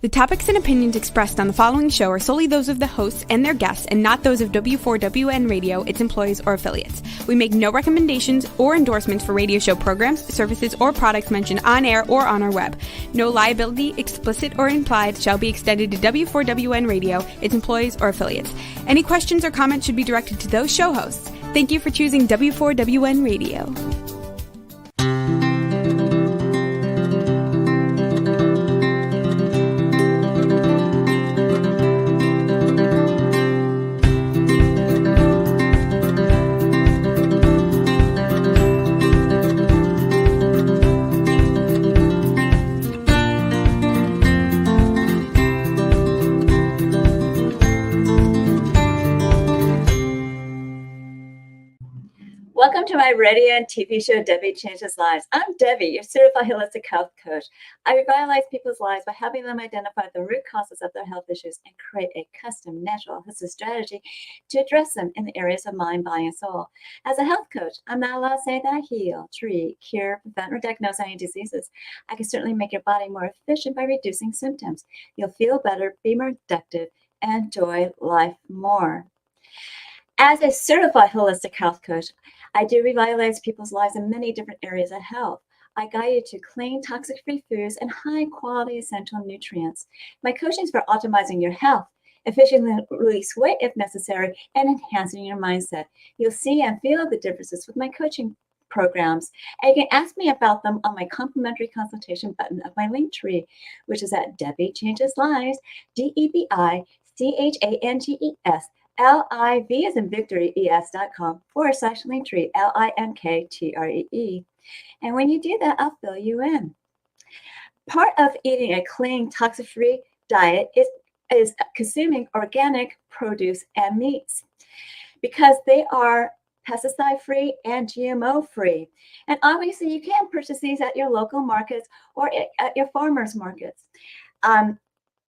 The topics and opinions expressed on the following show are solely those of the hosts and their guests and not those of W4WN Radio, its employees, or affiliates. We make no recommendations or endorsements for radio show programs, services, or products mentioned on air or on our web. No liability, explicit or implied, shall be extended to W4WN Radio, its employees, or affiliates. Any questions or comments should be directed to those show hosts. Thank you for choosing W4WN Radio. Welcome to my radio and TV show, Debi Changes Lives. I'm Debi, your certified holistic health coach. I revitalize people's lives by helping them identify the root causes of their health issues and create a custom, natural, holistic strategy to address them in the areas of mind, body, and soul. As a health coach, I'm not allowed to say that I heal, treat, cure, prevent, or diagnose any diseases. I can certainly make your body more efficient by reducing symptoms. You'll feel better, be more productive, and enjoy life more. As a certified holistic health coach, I do revitalize people's lives in many different areas of health. I guide you to clean, toxic-free foods and high-quality essential nutrients. My coaching is for optimizing your health, efficiently release weight if necessary, and enhancing your mindset. You'll see and feel the differences with my coaching programs, and you can ask me about them on my complimentary consultation button of my link tree, which is at Debi Changes Lives, DebiChanges LIV as in victory, es.com/linktree, LINKTREE. And when you do that, I'll fill you in. Part of eating a clean, toxic-free diet is consuming organic produce and meats because they are pesticide-free and GMO-free. And obviously, you can purchase these at your local markets or at your farmers markets.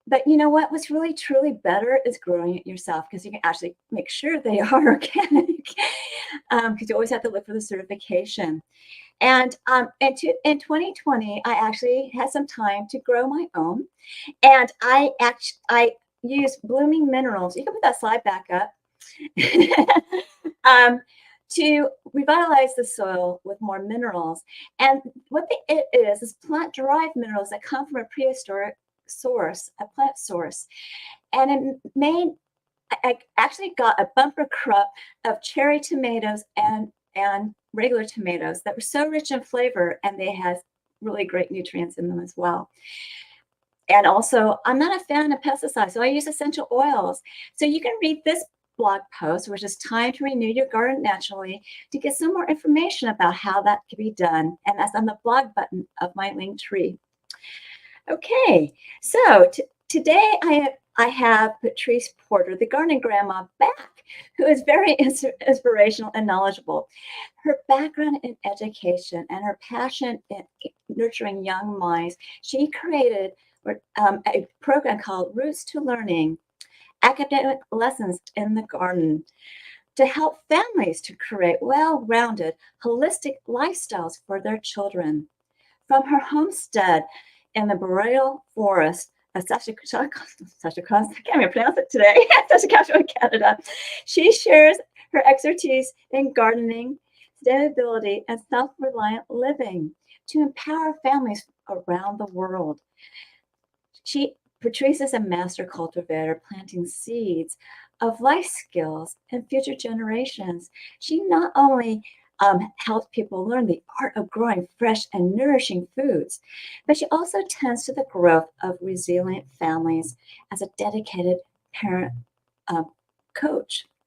But you know what? What's really, truly better is growing it yourself because you can actually make sure they are organic because you always have to look for the certification. And in 2020, I actually had some time to grow my own. And I used blooming minerals. You can put that slide back up. To revitalize the soil with more minerals. And what it is plant-derived minerals that come from a prehistoric source, a plant source. And I actually got a bumper crop of cherry tomatoes and regular tomatoes that were so rich in flavor, and they had really great nutrients in them as well. And also, I'm not a fan of pesticides, so I use essential oils. So you can read this blog post, which is Time to Renew Your Garden Naturally, to get some more information about how that can be done. And that's on the blog button of my link tree. Okay, so today I have Patrice Porter, the gardening grandma, back, who is very inspirational and knowledgeable. Her background in education and her passion in nurturing young minds, she created a program called Roots to Learning, Academic Lessons in the Garden, to help families to create well-rounded, holistic lifestyles for their children. From her homestead in the boreal forest of Saskatchewan, I can't even pronounce it today, Saskatchewan, Canada. She shares her expertise in gardening, sustainability, and self-reliant living to empower families around the world. Patrice is a master cultivator, planting seeds of life skills in future generations. She not only helps people learn the art of growing fresh and nourishing foods, but she also tends to the growth of resilient families as a dedicated parent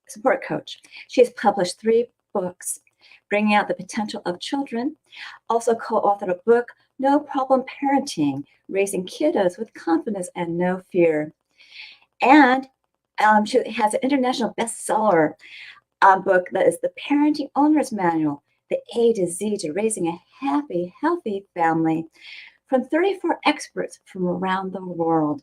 support coach. She has published 3 books, Bringing Out the Potential of Children, also co-authored a book, No Problem Parenting, Raising Kiddos with Confidence and No Fear. And she has an international bestseller book that is The Parenting Owner's Manual, The A to Z to Raising a Happy, Healthy Family, from 34 experts from around the world.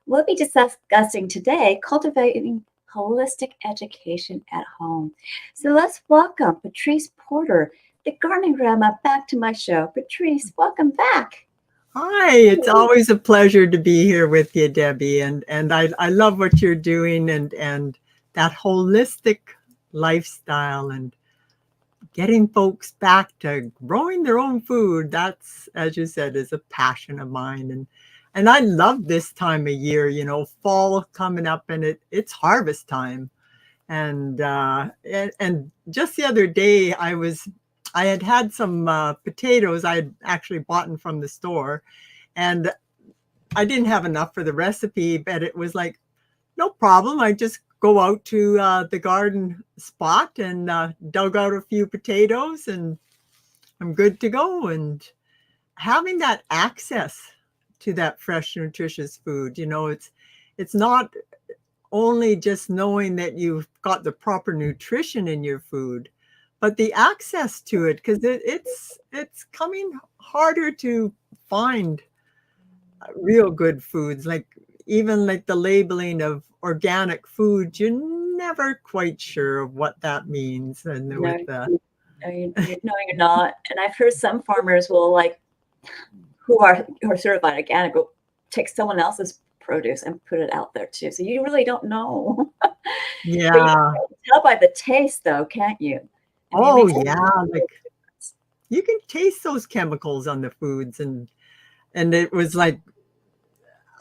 We'll be discussing today cultivating holistic education at home. So let's welcome Patrice Porter, the gardening grandma, back to my show. Patrice, welcome back. Hi, it's always a pleasure to be here with you, Debbie. And I love what you're doing and that holistic lifestyle and getting folks back to growing their own food. That's, as you said, is a passion of mine. And I love this time of year, fall coming up and it's harvest time. And just the other day I had some potatoes I had actually bought them from the store, and I didn't have enough for the recipe, but it was like, no problem. I just go out to the garden spot and dug out a few potatoes and I'm good to go. And having that access to that fresh, nutritious food, it's not only just knowing that you've got the proper nutrition in your food, but the access to it, because it's coming harder to find real good foods, like even like the labeling of organic food, you're never quite sure of what that means. And No, with no, you're not. And I've heard some farmers will who are certified organic will take someone else's produce and put it out there too. So you really don't know. But you yeah, can tell by the taste though, can't you? I mean, it oh makes a yeah, big like difference. you can taste those chemicals on the foods. And it was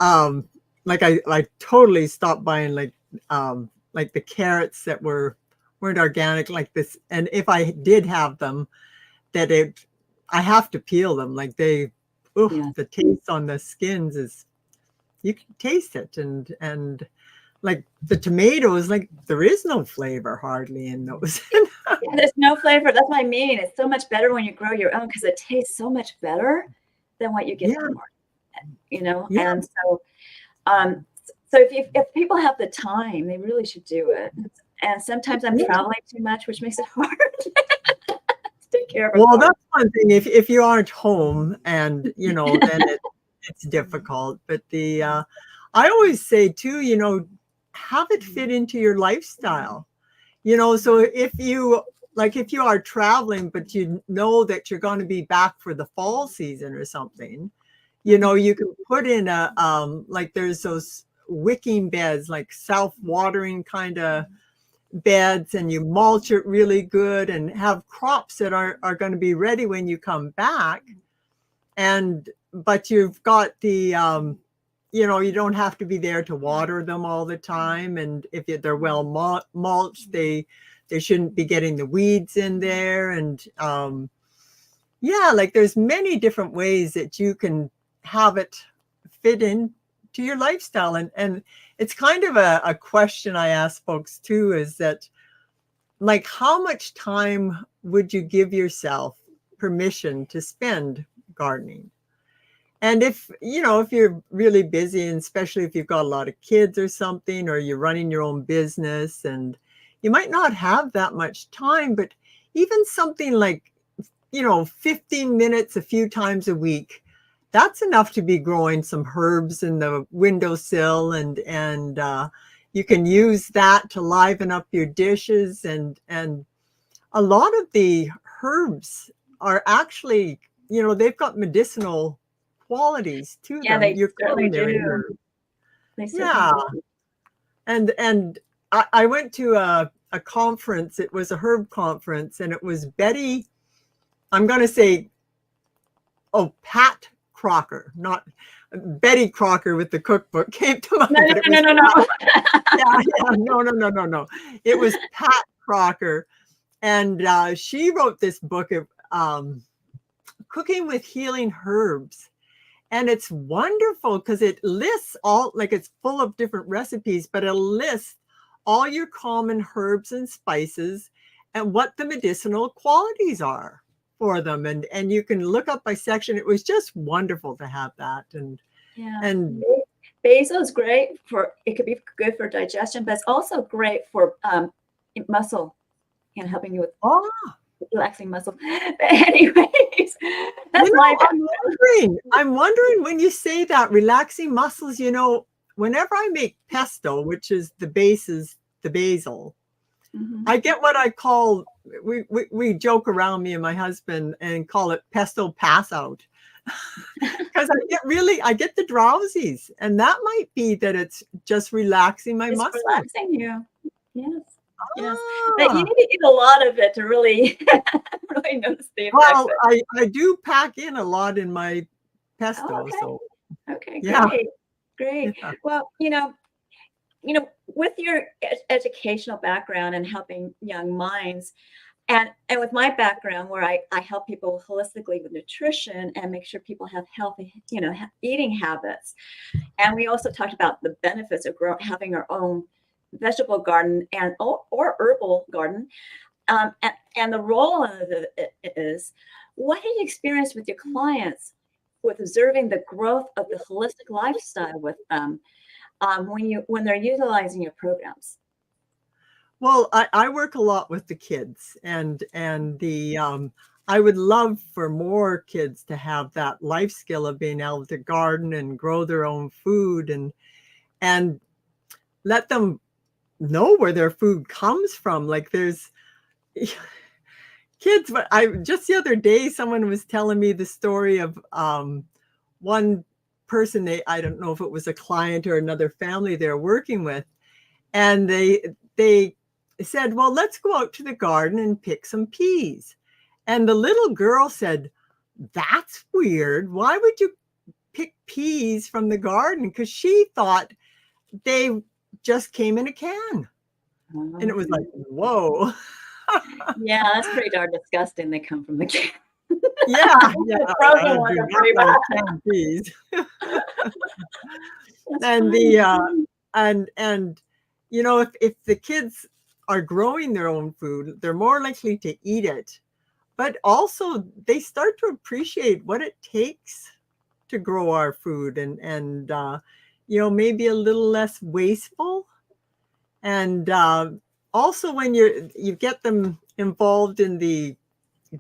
um like I totally stopped buying like the carrots that weren't organic like this. And if I did have them, that I have to peel them. Like Yeah. the taste on the skins is, you can taste it. And like the tomatoes, like there is no flavor hardly in those. Yeah, there's no flavor. That's what I mean. It's so much better when you grow your own because it tastes so much better than what you get at Yeah, the market, yeah. And so if people have the time, they really should do it. And sometimes I'm traveling too much, which makes it hard to take care of a Well, garden. that's one thing. If you aren't home and then it's difficult. But I always say too, have it fit into your lifestyle. So if you are traveling, but you know that you're going to be back for the fall season or something, you can put in like there's those wicking beds, like self-watering kind of beds, and you mulch it really good and have crops that are going to be ready when you come back. But you've got you don't have to be there to water them all the time. And if they're well mulched, they shouldn't be getting the weeds in there. And yeah, like there's many different ways that you can have it fit in to your lifestyle. And it's kind of a question I ask folks too, is that, like, how much time would you give yourself permission to spend gardening? And if you're really busy, and especially if you've got a lot of kids or something, or you're running your own business and you might not have that much time, but even something like, 15 minutes a few times a week, that's enough to be growing some herbs in the windowsill. And you can use that to liven up your dishes. And a lot of the herbs are actually, they've got medicinal qualities to Yeah, them. they Your certainly culinary do. herbs. They certainly Yeah. do. And I went to a conference. It was a herb conference, and it was I'm going to say, Pat Crocker, not Betty Crocker with the cookbook came to mind, No, but it no, was no, no, no. no. It was Pat Crocker, and she wrote this book of cooking with healing herbs. And it's wonderful because it lists it's full of different recipes, but it lists all your common herbs and spices and what the medicinal qualities are for them. And you can look up by section. It was just wonderful to have that. Yeah. And Basil is great it could be good for digestion, but it's also great for muscle and helping you with oh, relaxing muscle. But anyways, that's my I'm wondering when you say that, relaxing muscles, whenever I make pesto, which is the basil, I get what I call, we joke around, me and my husband, and call it pesto pass out. because I get the drowsies, and that might be that it's just relaxing my It's muscles. relaxing you. Yes. Yes. But you Ah, need to eat a lot of it to really, really notice the effects. well, I do pack in a lot in my Oh, pesto, okay. so Okay, yeah, great. Great. yeah. Well, with your educational background and helping young minds, and with my background where I help people holistically with nutrition and make sure people have healthy, eating habits. And we also talked about the benefits of having our own vegetable garden or herbal garden. And the role of it is, what have you experienced with your clients with observing the growth of the holistic lifestyle with them when they're utilizing your programs? Well, I work a lot with the kids, and I would love for more kids to have that life skill of being able to garden and grow their own food, and let them know where their food comes from. Like there's kids, but I just the other day someone was telling me the story of one person. I don't know if it was a client or another family they're working with, and they said, well, let's go out to the garden and pick some peas. And the little girl said, that's weird. Why would you pick peas from the garden? Because she thought they just came in a can. And it was like, whoa. Yeah, that's pretty darn disgusting. They come from the can. Yeah, The frozen ones do are not pretty like bad. canned peas. That's And funny. and if the kids are growing their own food, they're more likely to eat it. But also they start to appreciate what it takes to grow our food, and maybe a little less wasteful. And also when you get them involved in the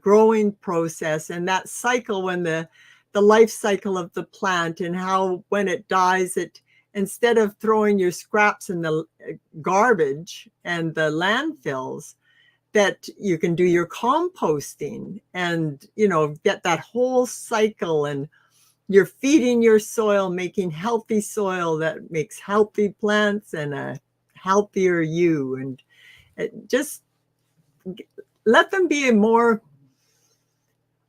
growing process and that cycle, when the life cycle of the plant, and how when it dies, it, instead of throwing your scraps in the garbage and the landfills, that you can do your composting and get that whole cycle, and you're feeding your soil, making healthy soil that makes healthy plants and a healthier you. And just let them be more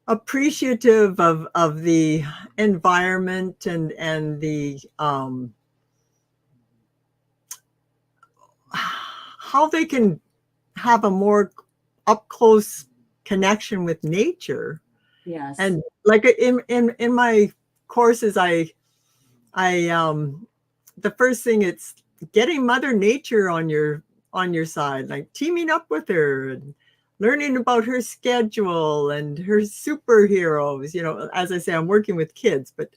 appreciative of the environment, and the how they can have a more up close connection with nature. Yes. And like in my courses, I the first thing, it's getting Mother Nature on your side, like teaming up with her and learning about her schedule and her superheroes. As I say, I'm working with kids, but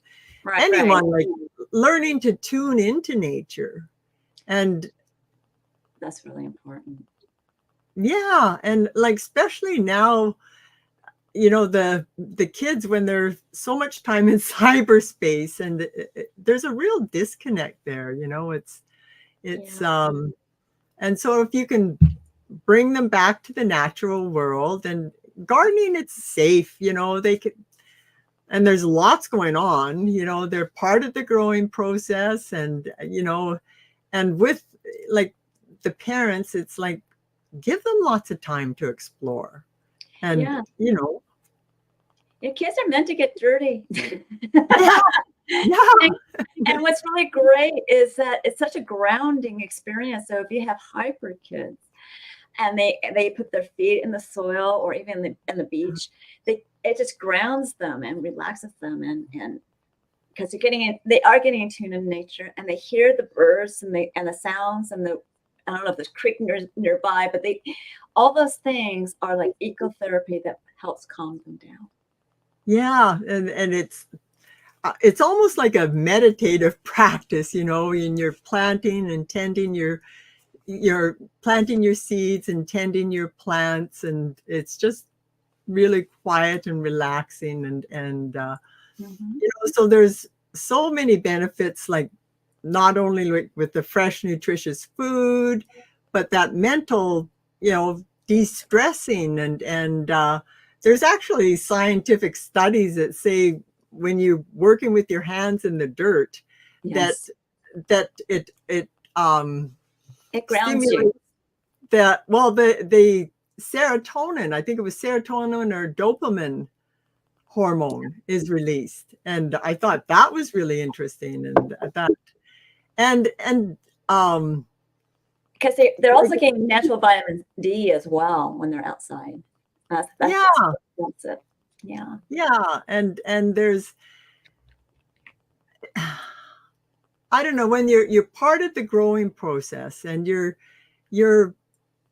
Right. anyone, like learning to tune into nature. And That's really important. yeah, and like especially now, the kids, when they're so much time in cyberspace, and there's a real disconnect there. It's Yeah. And so if you can bring them back to the natural world, and gardening, it's safe. They could, and there's lots going on. They're part of the growing process, and with, like, the parents, it's like, give them lots of time to explore. And Yeah. Your kids are meant to get dirty. yeah, yeah, And what's really great is that it's such a grounding experience. So if you have hyper kids and they put their feet in the soil or even in the beach, it just grounds them and relaxes them, and because they are getting in tune in nature, and they hear the birds and the sounds, and I don't know if there's creek nearby, but all those things are like ecotherapy that helps calm them down. yeah. And it's almost like a meditative practice, and you're planting and tending you're planting your seeds and tending your plants, and it's just really quiet and relaxing. So there's so many benefits, like not only with the fresh, nutritious food, but that mental, de-stressing. And there's actually scientific studies that say when you're working with your hands in the dirt, Yes. that it It grounds you. stimulates that, well, the serotonin, I think it was serotonin or dopamine hormone is released. And I thought that was really interesting. And that, and Because they're also getting natural vitamin D as well when they're outside. That's it. Yeah. Yeah. And there's, I don't know, when you're part of the growing process and you're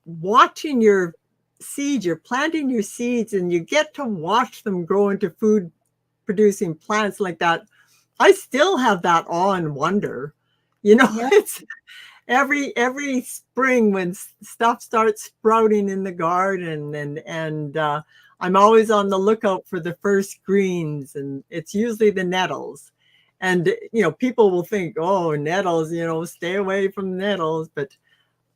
watching your seeds, you're planting your seeds, and you get to watch them grow into food producing plants like that. I still have that awe and wonder. Yeah. It's every spring when stuff starts sprouting in the garden, and I'm always on the lookout for the first greens, and it's usually the nettles. And people will think, oh, nettles, stay away from nettles, but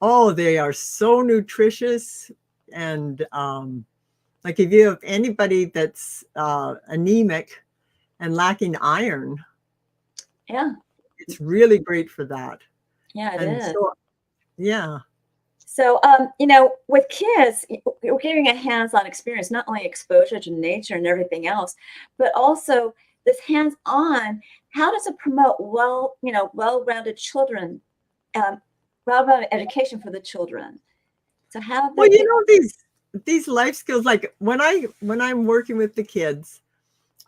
oh, they are so nutritious. And like if you have anybody that's anemic and lacking iron, Yeah. it's really great for that. Yeah, it And is. so, yeah. So, with kids, you're getting a hands-on experience, not only exposure to nature and everything else, but also this hands-on. How does it promote well-rounded children, well-rounded education for the children? So how? Well, these life skills, like when I'm working with the kids,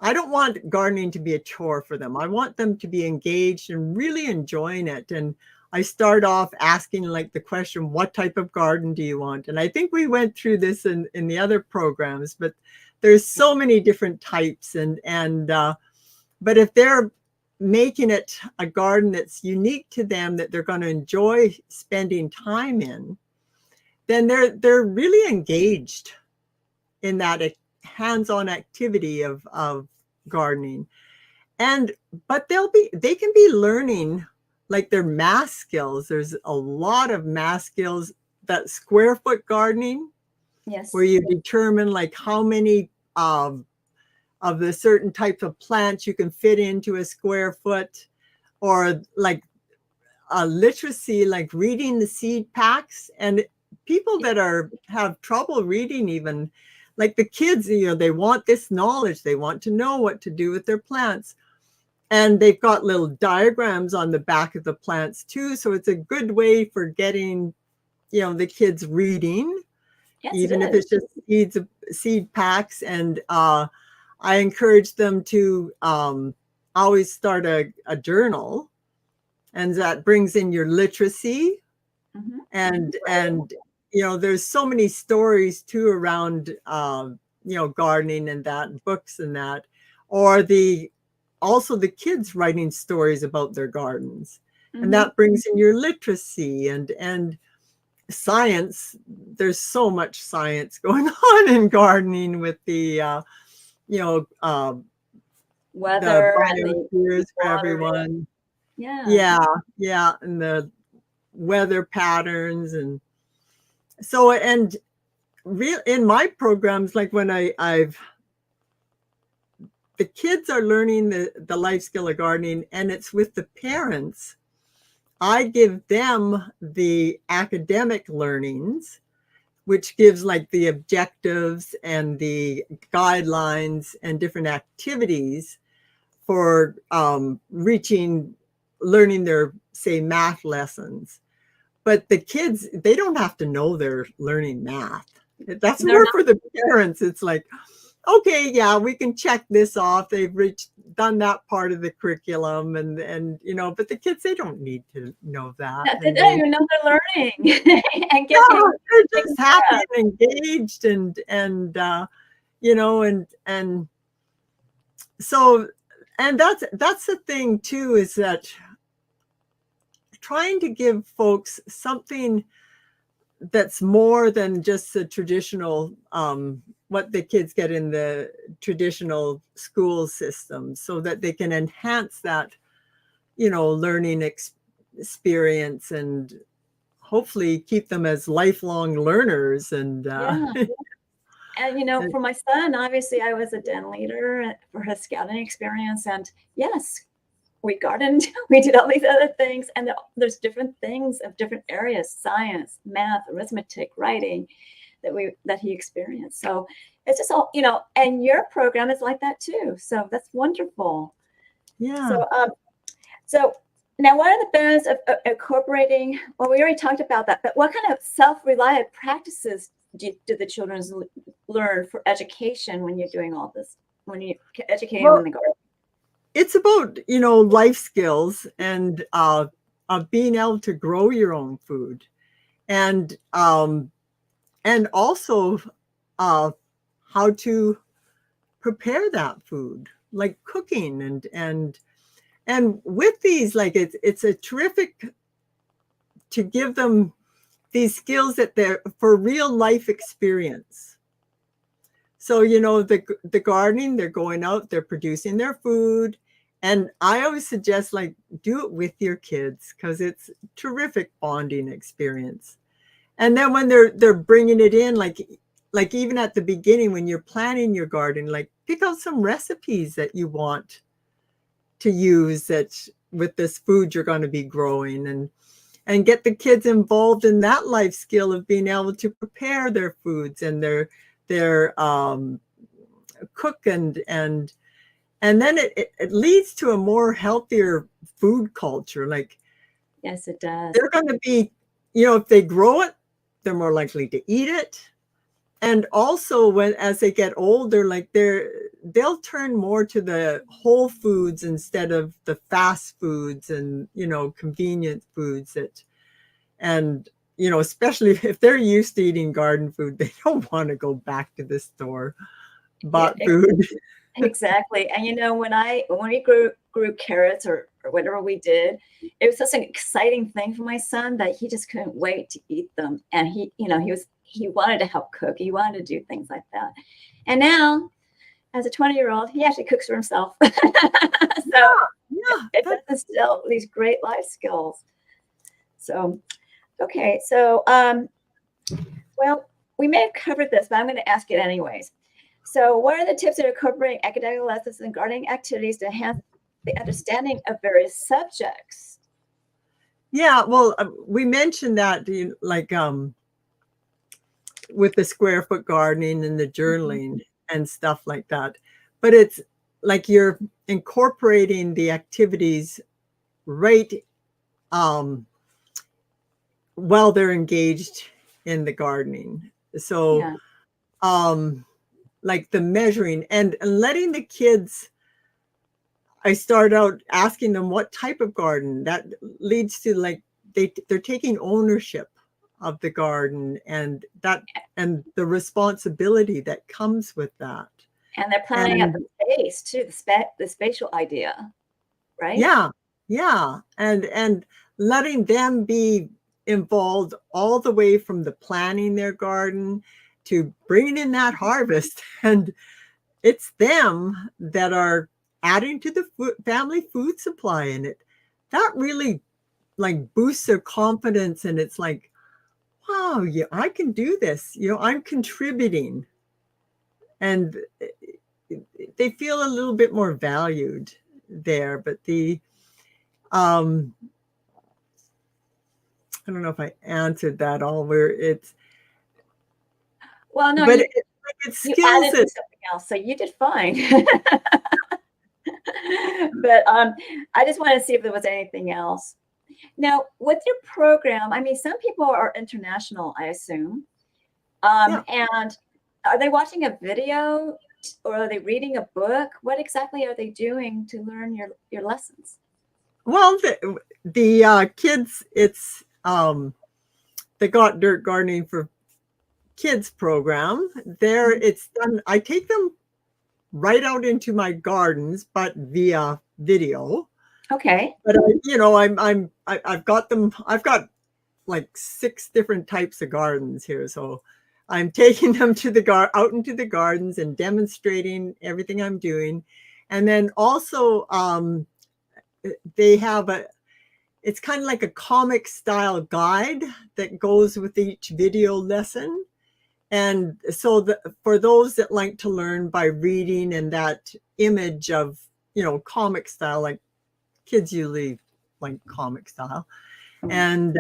I don't want gardening to be a chore for them. I want them to be engaged and really enjoying it. And I start off asking like the question, what type of garden do you want? And I think we went through this in the other programs, but there's so many different types. But if they're making it a garden that's unique to them, that they're going to enjoy spending time in, then they're really engaged in that hands-on activity of gardening. But they can be learning like their math skills. There's a lot of math skills, that square foot gardening, Yes. where you determine like how many of the certain types of plants you can fit into a square foot, or like literacy, like reading the seed packs. And people that have trouble reading, even like the kids, they want this knowledge. They want to know what to do with their plants. And they've got little diagrams on the back of the plants too. So it's a good way for getting, the kids reading, Yes, even if it's just seed packs. And I encourage them to always start a journal. And that brings in your literacy. Mm-hmm. And there's so many stories too around gardening and that, and books and that, or also the kids writing stories about their gardens. Mm-hmm. And that brings in your literacy and science. There's so much science going on in gardening with the weather, the biospheres for everyone. Yeah, and the weather patterns. And so, and in my programs, like when the kids are learning the life skill of gardening, and it's with the parents, I give them the academic learnings, which gives like the objectives and the guidelines and different activities for learning their, say, math lessons. But the kids, they don't have to know they're learning math. That's more for the parents. It's like, okay, yeah, we can check this off. They've done that part of the curriculum, and but the kids, they don't need to know that. They don't even know they're learning. And they're just happy and engaged, and so, and that's the thing too, is that trying to give folks something that's more than just the traditional, what the kids get in the traditional school system, so that they can enhance that, learning experience, and hopefully keep them as lifelong learners. And And, for my son, obviously I was a den leader for his scouting experience. And yes, we gardened, we did all these other things. And there's different things of different areas, science, math, arithmetic, writing, that he experienced. So it's just all, and your program is like that too. So that's wonderful. Yeah. So now what are the benefits of incorporating, well, we already talked about that, but what kind of self-reliant practices do the children learn for education when you're doing all this, when you're educating them in the garden? It's about, life skills and being able to grow your own food, and also how to prepare that food, like cooking and with these, like it's a terrific to give them these skills that they're for real life experience. So, the gardening, they're going out, they're producing their food. And I always suggest, like, do it with your kids because it's terrific bonding experience. And then when they're bringing it in, like even at the beginning, when you're planning your garden, like pick out some recipes that you want to use that with this food you're going to be growing, and get the kids involved in that life skill of being able to prepare their foods and their cook and then it leads to a more healthier food culture. Like, yes, it does. They're going to be, if they grow it, they're more likely to eat it. And also as they get older, like they'll turn more to the whole foods instead of the fast foods and, convenient foods especially if they're used to eating garden food, they don't want to go back to the store bought food. Exactly. And when we grew carrots or whatever we did, it was such an exciting thing for my son that he just couldn't wait to eat them. And he wanted to help cook. He wanted to do things like that. And now, as a 20-year-old, he actually cooks for himself. So it does instill these great life skills. So, okay. So, well, we may have covered this, but I'm going to ask it anyways. So what are the tips of incorporating academic lessons and gardening activities to enhance the understanding of various subjects? Yeah, well, we mentioned that, with the square foot gardening and the journaling and stuff like that. But it's like you're incorporating the activities right while they're engaged in the gardening. So, like the measuring and letting the kids, I start out asking them what type of garden. That leads to like they're taking ownership of the garden and the responsibility that comes with that. And they're planning out the space too, the spatial idea, right? Yeah. And letting them be involved all the way from the planning their garden to bringing in that harvest. And it's them that are adding to the family food supply in it. That really like boosts their confidence. And it's like, wow, yeah, I can do this. I'm contributing. And they feel a little bit more valued there. But I don't know if I answered that all where it's. Well, no, but it's skills. You added something else, so you did fine. But I just want to see if there was anything else. Now, with your program, I mean, some people are international, I assume. And are they watching a video or are they reading a book? What exactly are they doing to learn your lessons? Well, the kids, it's the Got Dirt Gardening for Kids program. There, it's done. I take them right out into my gardens, but via video. Okay. But I've got them. I've got like 6 different types of gardens here, so I'm taking them to out into the gardens and demonstrating everything I'm doing, and then also they have it's kind of like a comic style guide that goes with each video lesson. And so for those that like to learn by reading and that image of, comic style, like kids usually like comic style. And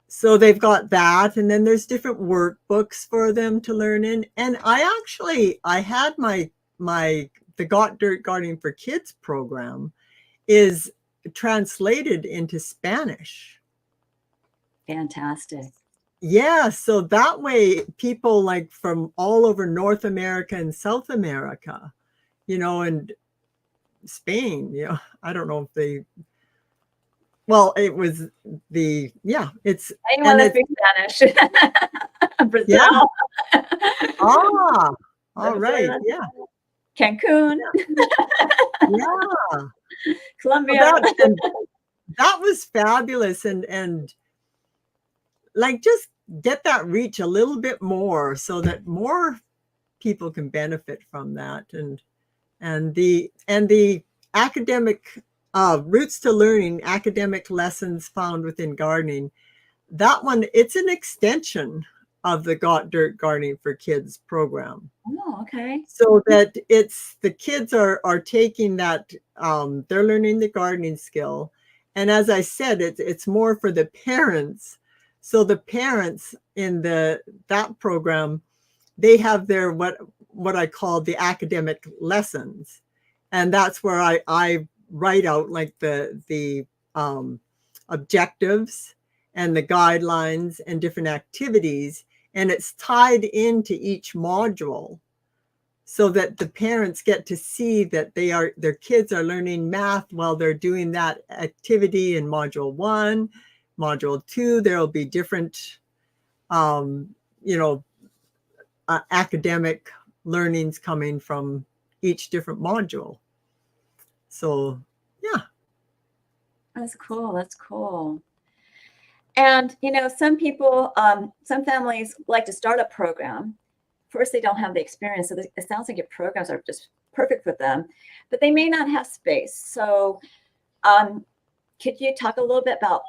so they've got that. And then there's different workbooks for them to learn in. And I had the Got Dirt Gardening for Kids program is translated into Spanish. Fantastic. Yeah, so that way people like from all over North America and South America, and Spain, I don't know if it was it's anyone that speaks Spanish. Brazil. Yeah. Ah, all right. Yeah. Cancun. Yeah. Colombia. Well, that was fabulous. And like just get that reach a little bit more so that more people can benefit from that. And the academic roots to learning, academic lessons found within gardening, that one, it's an extension of the Got Dirt Gardening for Kids program. Oh, okay. So that the kids are taking that, they're learning the gardening skill. And as I said, it's more for the parents. So the parents in that program, they have their what I call the academic lessons. And that's where I write out like the objectives and the guidelines and different activities. And it's tied into each module so that the parents get to see that their kids are learning math while they're doing that activity in module 1, module 2. There will be different, academic learnings coming from each different module. So, yeah. That's cool. That's cool. And, some people, some families like to start a program. First, they don't have the experience. So it sounds like your programs are just perfect for them, but they may not have space. So could you talk a little bit about,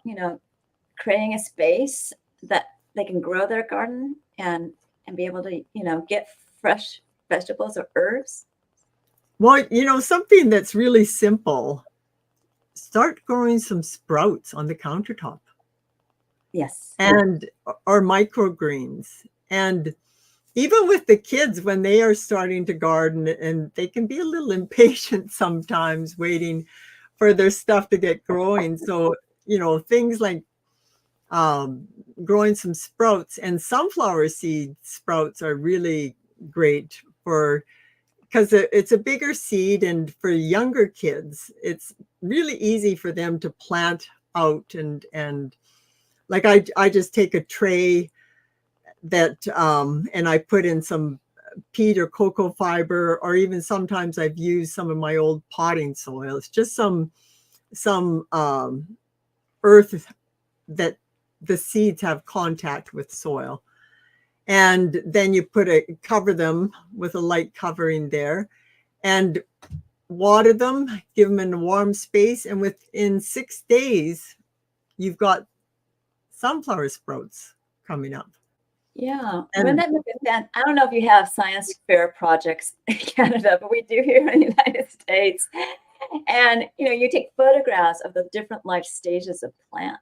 creating a space that they can grow their garden and be able to, get fresh vegetables or herbs? Well, something that's really simple, start growing some sprouts on the countertop. Yes. Or microgreens. And even with the kids, when they are starting to garden, and they can be a little impatient sometimes waiting for their stuff to get growing. So, things like growing some sprouts, and sunflower seed sprouts are really great because it's a bigger seed, and for younger kids, it's really easy for them to plant out. And like I just take a tray that and I put in some peat or cocoa fiber, or even sometimes I've used some of my old potting soil. It's just some earth that the seeds have contact with soil. And then you cover them with a light covering there and water them, give them in a warm space. And within 6 days, you've got sunflower sprouts coming up. Yeah. Wouldn't that make sense? I don't know if you have science fair projects in Canada, but we do here in the United States. And, you take photographs of the different life stages of plants.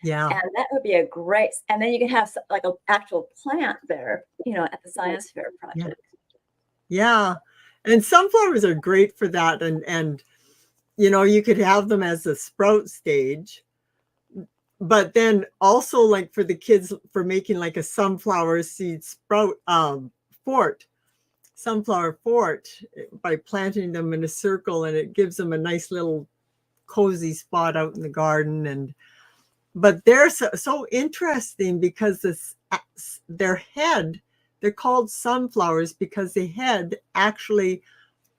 Yeah. And that would be a great, and then you can have like an actual plant there, at the science fair project. Yeah. And sunflowers are great for that. And you could have them as a sprout stage. But then also like for the kids, for making like a sunflower seed sprout sunflower fort, by planting them in a circle, and it gives them a nice little cozy spot out in the garden. But they're so interesting because they're called sunflowers because the head actually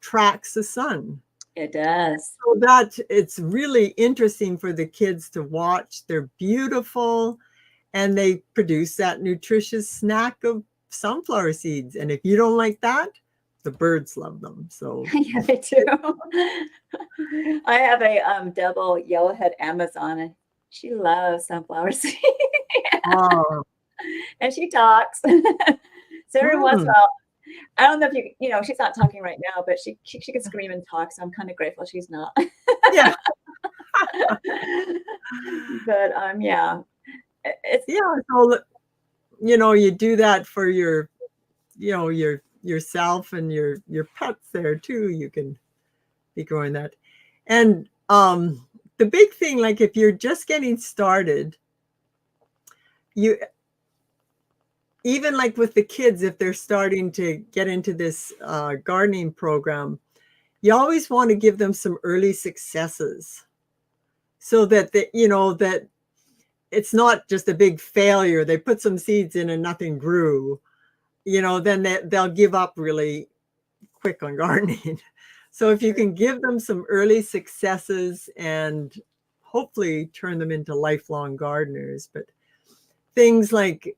tracks the sun. It does. So that it's really interesting for the kids to watch. They're beautiful, and they produce that nutritious snack of sunflower seeds. And if you don't like that, the birds love them. So yeah, they do. I have a double yellowhead Amazon, and she loves sunflower seeds. Oh, And she talks. So every once in a Mm, while, I don't know if she's not talking right now, but she can scream and talk. So I'm kind of grateful she's not. yeah, But yeah, it's yeah. So you do that for yourself and your pets there too. You can be growing that. And the big thing, like if you're just getting started, you even like with the kids, if they're starting to get into this gardening program, you always want to give them some early successes so that that it's not just a big failure. They put some seeds in and nothing grew. Then they'll give up really quick on gardening. So if you can give them some early successes and hopefully turn them into lifelong gardeners, but things like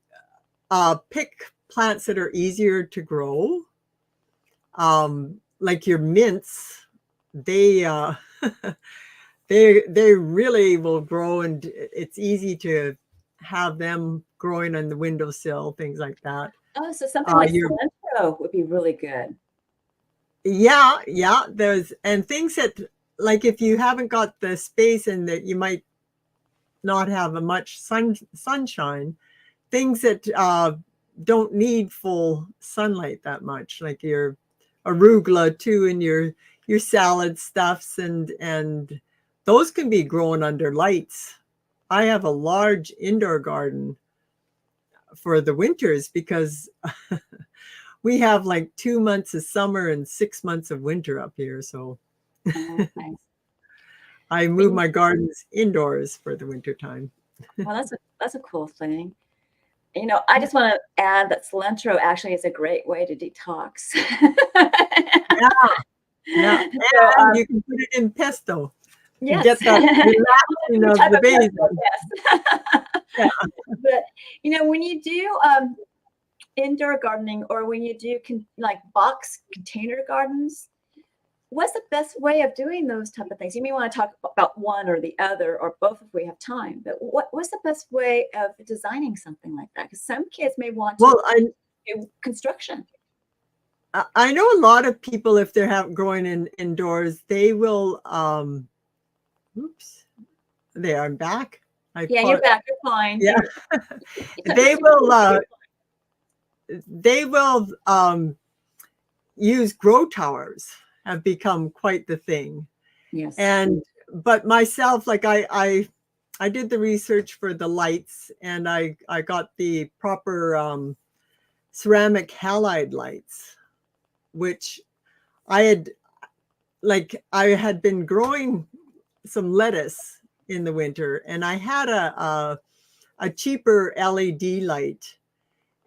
pick plants that are easier to grow, like your mints, they they really will grow, and it's easy to have them growing on the windowsill, things like that. so something like Your cilantro would be really good. Yeah, there's and things that like if you haven't got the space and that you might not have a much sunshine, things that don't need full sunlight that much, like your arugula too, and your salad stuffs, and those can be grown under lights. I have a large indoor garden for the winters because we have like 2 months of summer and 6 months of winter up here. So Nice. I move my gardens indoors for the winter time. Well, that's a cool thing. I just want to add that cilantro actually is a great way to detox. Yeah, So, and you can put it in pesto to yes. get that relaxing of Type the of basil. pesto, yes. Yeah. But when you do indoor gardening, or when you do like box container gardens, what's the best way of doing those type of things? You may want to talk about one or the other, or both if we have time. But what's the best way of designing something like that? Because some kids may want to Well, do construction. I know a lot of people, if they're growing indoors, they will. Oops, there, I'm back. Yeah, you're back. You're fine. Yeah, they will. They will use grow towers. Have become quite the thing. Yes. But myself, like I did the research for the lights, and I got the proper ceramic halide lights, which I had been growing some lettuce in the winter, and I had a cheaper LED light,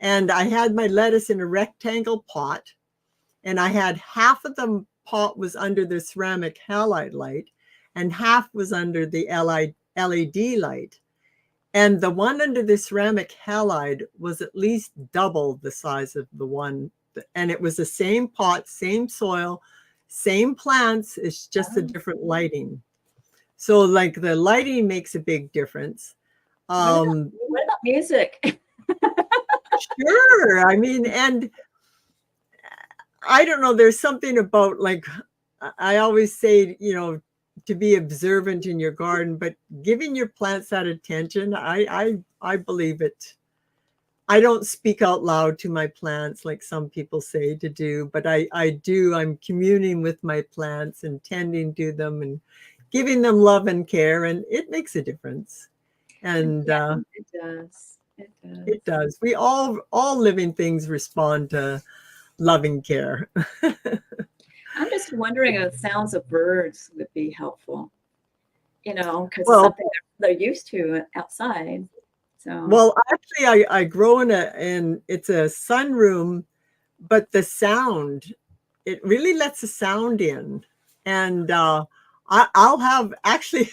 and I had my lettuce in a rectangle pot, and I had half of the pot was under the ceramic halide light, and half was under the LED light. And the one under the ceramic halide was at least double the size of the one. And it was the same pot, same soil, same plants. It's just a different lighting. So like the lighting makes a big difference. What about music? Sure. I mean, and I don't know, there's something about, like, I always say, to be observant in your garden, but giving your plants that attention, I believe it. I don't speak out loud to my plants like some people say to do, but I do. I'm communing with my plants and tending to them and giving them love and care, and it makes a difference. And Yeah, it does. It does. it does. We all living things respond to loving care. I'm just wondering if the sounds of birds would be helpful, because it's Well, something they're used to outside. So, well, actually, I grow in it's a sunroom, but the sound, it really lets the sound in. And I'll have actually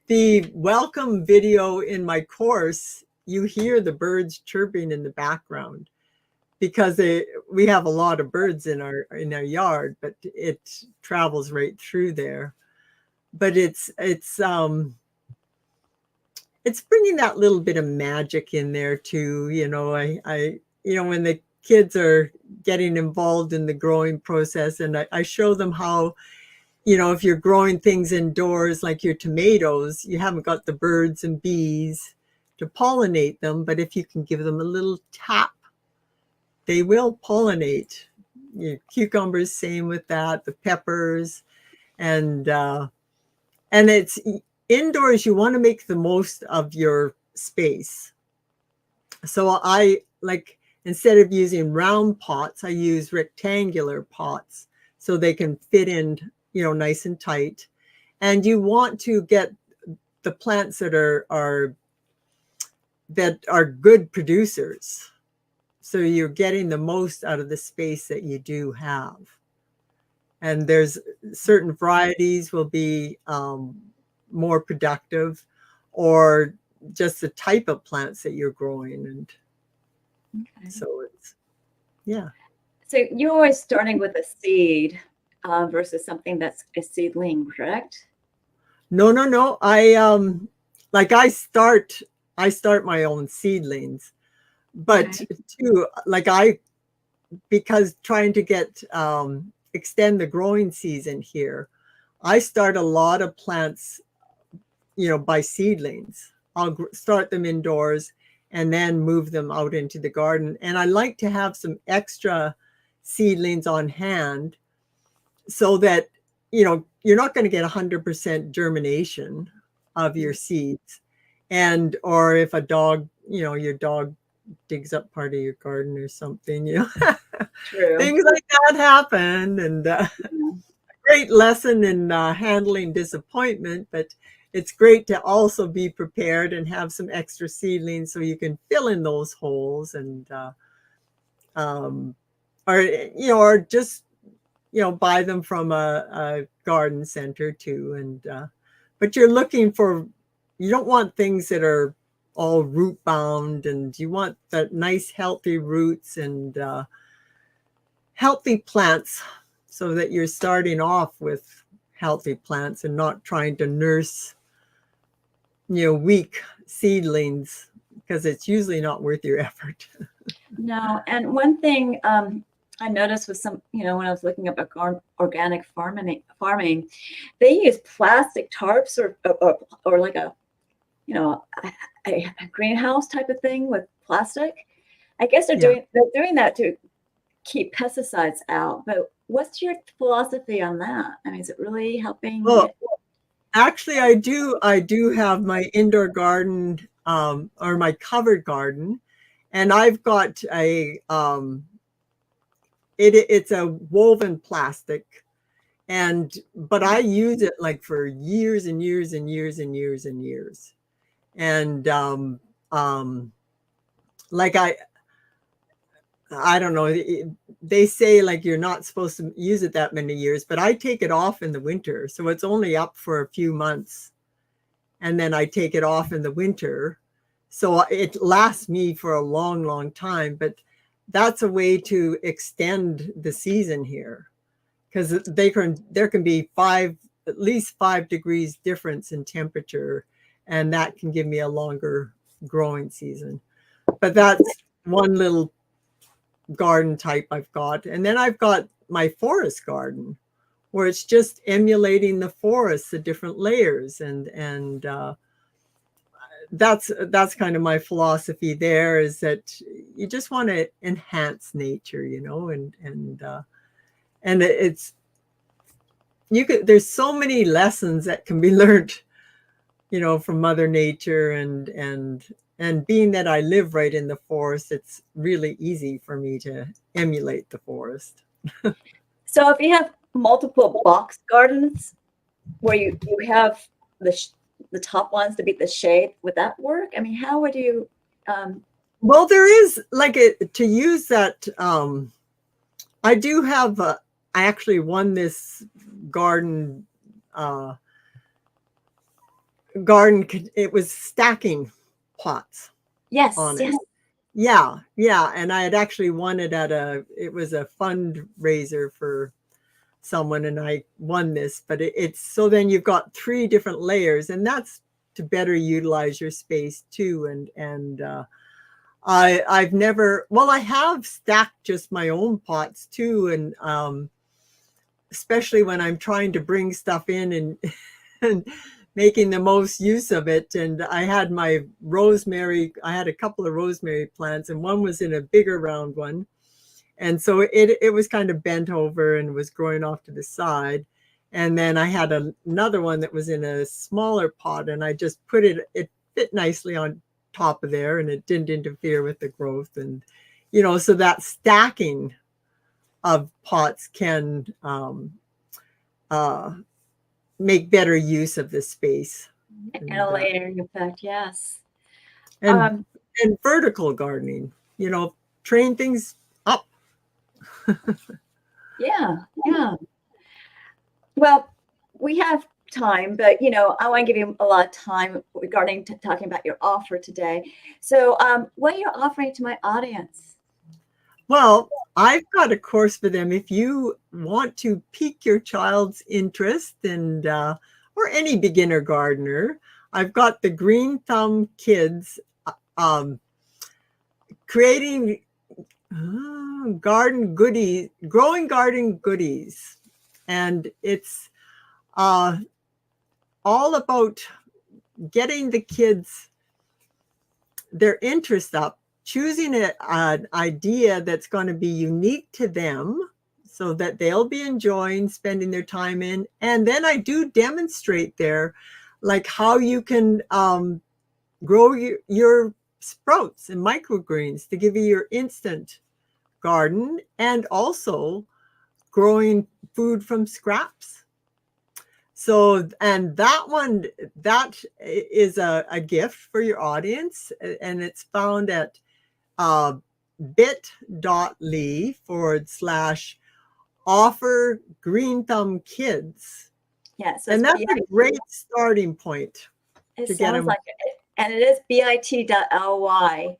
the welcome video in my course. You hear the birds chirping in the background because we have a lot of birds in our yard, but it travels right through there. But it's it's bringing that little bit of magic in there too. When the kids are getting involved in the growing process, and I show them how, if you're growing things indoors, like your tomatoes, you haven't got the birds and bees to pollinate them, but if you can give them a little tap, they will pollinate. Cucumbers, same with that, the peppers, and it's indoors. You want to make the most of your space. So I like, instead of using round pots, I use rectangular pots so they can fit in, nice and tight. And you want to get the plants that are good producers. So you're getting the most out of the space that you do have. And there's certain varieties will be more productive, or just the type of plants that you're growing. And so yeah. So you're always starting with a seed versus something that's a seedling, correct? No. I start my own seedlings, but too, because trying to get extend the growing season here, I start a lot of plants, by seedlings. I'll start them indoors and then move them out into the garden. And I like to have some extra seedlings on hand so that, you're not going to get 100% germination of your seeds. Or if a dog, your dog digs up part of your garden or something, True. Things like that happen. And a great lesson in handling disappointment, but it's great to also be prepared and have some extra seedlings so you can fill in those holes, and or just buy them from a garden center too. And but you don't want things that are all root bound, and you want the nice healthy roots and healthy plants, so that you're starting off with healthy plants and not trying to nurse weak seedlings, because it's usually not worth your effort. No, and one thing I noticed with some, when I was looking up organic farming, they use plastic tarps or like a greenhouse type of thing with plastic. I guess they're doing that to keep pesticides out. But what's your philosophy on that? I mean, is it really helping? Well, actually, I do have my indoor garden, or my covered garden, and I've got it's a woven plastic, but I use it like for years and years and years and years and years. And like I don't know, they say like you're not supposed to use it that many years, but I take it off in the winter. So it's only up for a few months, and then I take it off in the winter. So it lasts me for a long, long time. But that's a way to extend the season here, because there can be at least 5 degrees difference in temperature, and that can give me a longer growing season. But that's one little garden type I've got. And then I've got my forest garden, where it's just emulating the forest, the different layers, and that's kind of my philosophy there, is that you just want to enhance nature, and it's there's so many lessons that can be learned, from Mother Nature, and being that I live right in the forest, it's really easy for me to emulate the forest. So if you have multiple box gardens where you have the top ones to be the shade, would that work? I mean, how would you? Well, there is to use that. I do have. I actually won this garden. It was stacking pots. Yes. On it. Yeah. And I had actually won it it was a fundraiser for someone, and I won this. But it's so then you've got 3 different layers, and that's to better utilize your space too. And I've never, well, I have stacked just my own pots too, and especially when I'm trying to bring stuff in and and making the most use of it. And I had my rosemary, I had a couple of rosemary plants, and one was in a bigger round one. And so it was kind of bent over and was growing off to the side. And then I had another one that was in a smaller pot, and I just put it fit nicely on top of there, and it didn't interfere with the growth. And, so that stacking of pots can make better use of the space. And a layering effect, yes. And vertical gardening, train things up. Yeah. Well, we have time, but I want to give you a lot of time regarding talking about your offer today. So what are you offering to my audience? Well, I've got a course for them if you want to pique your child's interest, and or any beginner gardener. I've got the Green Thumb Kids creating garden goodies, growing garden goodies. And it's all about getting the kids their interest up, choosing an idea that's going to be unique to them so that they'll be enjoying spending their time in. And then I do demonstrate there, like how you can grow your sprouts and microgreens to give you your instant garden, and also growing food from scraps. So, and that is a gift for your audience, and it's found at bit.ly/offer Green Thumb Kids. Yeah, so and that's a great starting point. It sounds like it, and it is bit.ly.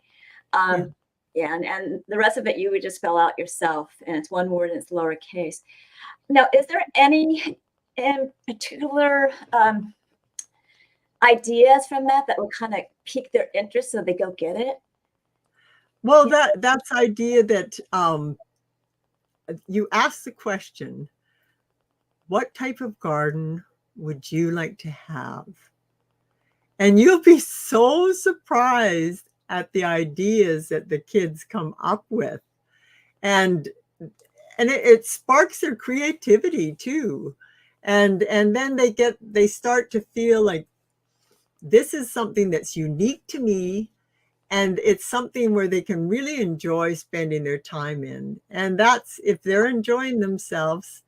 Yeah, and the rest of it you would just spell out yourself, and it's one word and it's lowercase. Now, is there any in particular ideas from that would kind of pique their interest so they go get it? Well, that's idea that you ask the question, what type of garden would you like to have? And you'll be so surprised at the ideas that the kids come up with. And it sparks their creativity too. And then they start to feel like this is something that's unique to me, and it's something where they can really enjoy spending their time in. And that's, if they're enjoying themselves,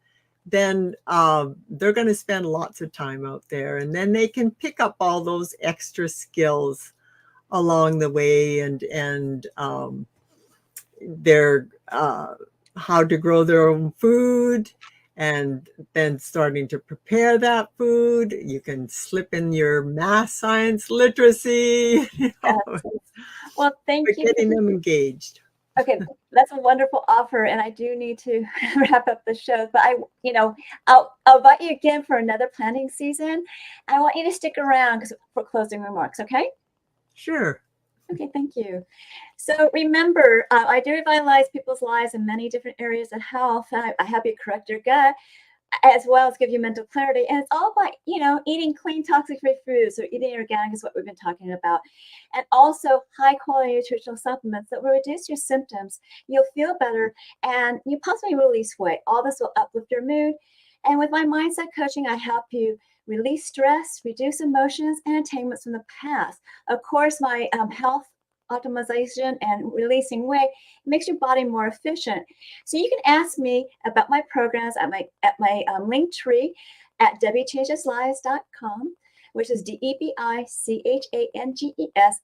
then they're going to spend lots of time out there, and then they can pick up all those extra skills along the way, and their how to grow their own food, and then starting to prepare that food. You can slip in your math, science, literacy. Well, thank you. Getting them engaged. Okay, that's a wonderful offer, and I do need to wrap up the show. But I'll invite you again for another planting season. I want you to stick around for closing remarks. Okay? Sure. Okay, thank you. So remember, I do revitalize people's lives in many different areas of health. I help you correct your gut, as well as give you mental clarity. And it's all about, eating clean, toxic-free foods. So eating organic is what we've been talking about. And also high-quality nutritional supplements that will reduce your symptoms. You'll feel better, and you possibly release weight. All this will uplift your mood. And with my mindset coaching, I help you release stress, reduce emotions, and attainments from the past. Of course, my health optimization and releasing weight makes your body more efficient. So you can ask me about my programs at my link tree at debichangeslives.com, which is DEBICHANGESLIV as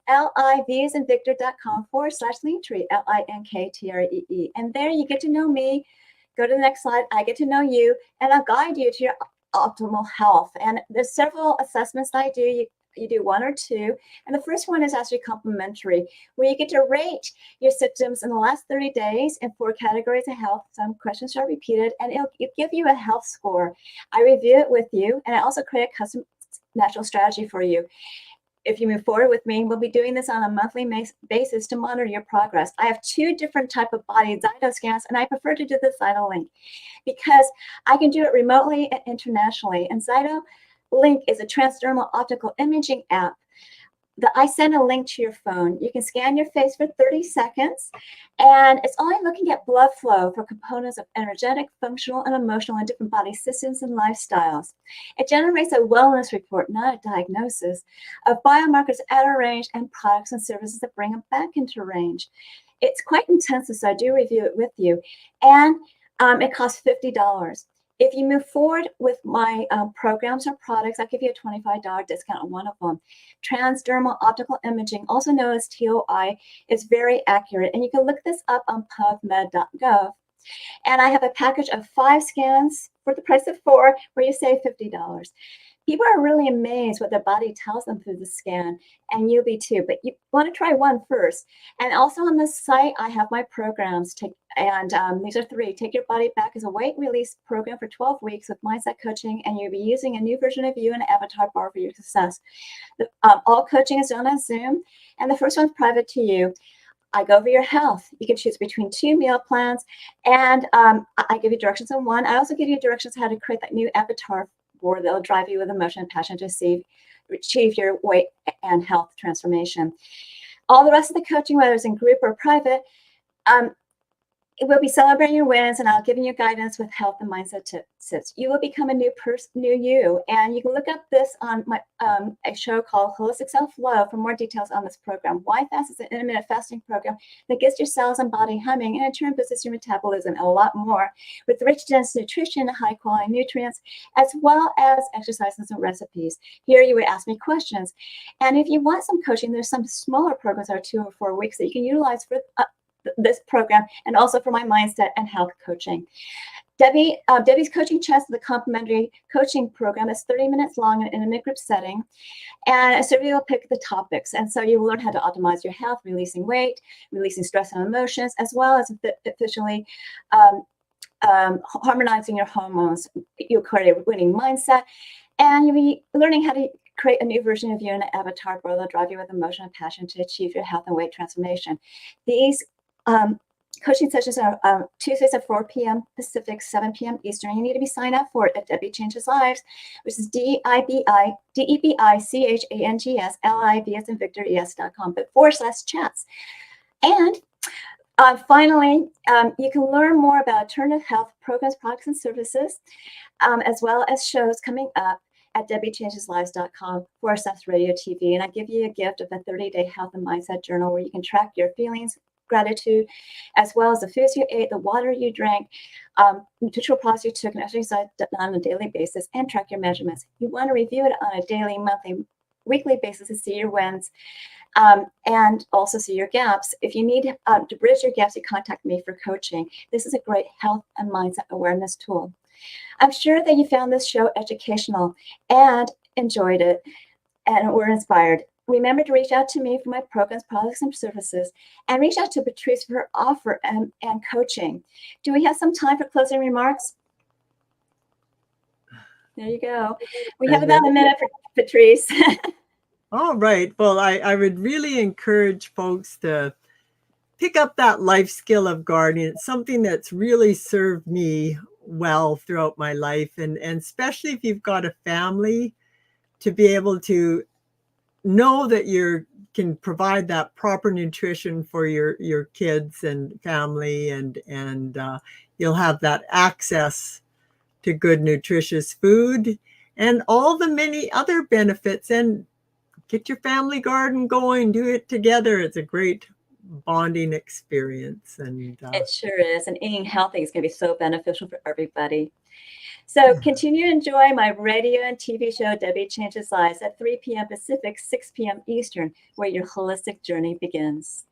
in Victor.com/linktree, LINKTREE. And there you get to know me. Go to the next slide. I get to know you, and I'll guide you to your optimal health. And there's several assessments that I do. You do one or two. And the first one is actually complimentary, where you get to rate your symptoms in the last 30 days in 4 categories of health. Some questions are repeated, and it'll give you a health score. I review it with you, and I also create a custom natural strategy for you. if you move forward with me, we'll be doing this on a monthly basis to monitor your progress. I have 2 different type of body Zyto scans, and I prefer to do the Zyto Link because I can do it remotely and internationally. And Zyto Link is a transdermal optical imaging app that I send a link to your phone. You can scan your face for 30 seconds, and it's only looking at blood flow for components of energetic, functional, and emotional in different body systems and lifestyles. It generates a wellness report, not a diagnosis, of biomarkers out of range and products and services that bring them back into range. It's quite intensive, so I do review it with you, and it costs $50. If you move forward with my programs or products, I'll give you a $25 discount on one of them. Transdermal optical imaging, also known as TOI, is very accurate. And you can look this up on pubmed.gov. And I have a package of 5 scans for the price of 4, where you save $50. People are really amazed what their body tells them through the scan, and you'll be too. But you want to try one first. And also on this site, I have my programs. These are 3. Take Your Body Back is a weight release program for 12 weeks with mindset coaching, and you'll be using a new version of you and an avatar bar for your success. All coaching is done on Zoom, and the first one's private to you. I go over your health. You can choose between 2 meal plans, and I give you directions on one. I also give you directions how to create that new avatar board that'll drive you with emotion and passion to achieve your weight and health transformation. All the rest of the coaching, whether it's in group or private, we'll be celebrating your wins, and I'll give you guidance with health and mindset tips. You will become a new person, new you. And you can look up this on my a show called Wholistic Self-Love for more details on this program. Why Fast is an intermittent fasting program that gets your cells and body humming, and in turn boosts your metabolism, and a lot more, with rich, dense nutrition, high-quality nutrients, as well as exercises and recipes. Here you would ask me questions. And if you want some coaching, there's some smaller programs that are 2 or 4 weeks that you can utilize for this program, and also for my mindset and health coaching. Debi's Coaching Chest, the complimentary coaching program, is 30 minutes long in an intimate group setting, and a survey will pick the topics. And so you will learn how to optimize your health, releasing weight, releasing stress and emotions, as well as efficiently harmonizing your hormones. You'll create a winning mindset, and you'll be learning how to create a new version of you in an avatar where they'll drive you with emotion and passion to achieve your health and weight transformation. These coaching sessions are Tuesdays at 4 p.m. Pacific, 7 p.m. Eastern. You need to be signed up for it at Debi Changes Lives, which is DEBICHANGS LIV as in Victor ES.com, but /chats. And finally, you can learn more about alternative health programs, products, and services, as well as shows coming up at DebiChangesLives.com /radio TV. And I give you a gift of a 30-day health and mindset journal where you can track your feelings, gratitude, as well as the foods you ate, the water you drank, nutritional products you took, and exercise on a daily basis, and track your measurements. You want to review it on a daily, monthly, weekly basis to see your wins, and also see your gaps. If you need to bridge your gaps, you contact me for coaching. This is a great health and mindset awareness tool. I'm sure that you found this show educational and enjoyed it and were inspired. Remember to reach out to me for my programs, products, and services, and reach out to Patrice for her offer and coaching. Do we have some time for closing remarks? There you go. We have about a minute for Patrice. All right. Well, I would really encourage folks to pick up that life skill of gardening. It's something that's really served me well throughout my life, and especially if you've got a family, to be able to know that you can provide that proper nutrition for your kids and family, and you'll have that access to good nutritious food and all the many other benefits. And get your family garden going, do it together. It's a great bonding experience. And it sure is. And eating healthy is going to be so beneficial for everybody. So continue to enjoy my radio and TV show, Debi Changes Lives, at 3 p.m. Pacific, 6 p.m. Eastern, where your holistic journey begins.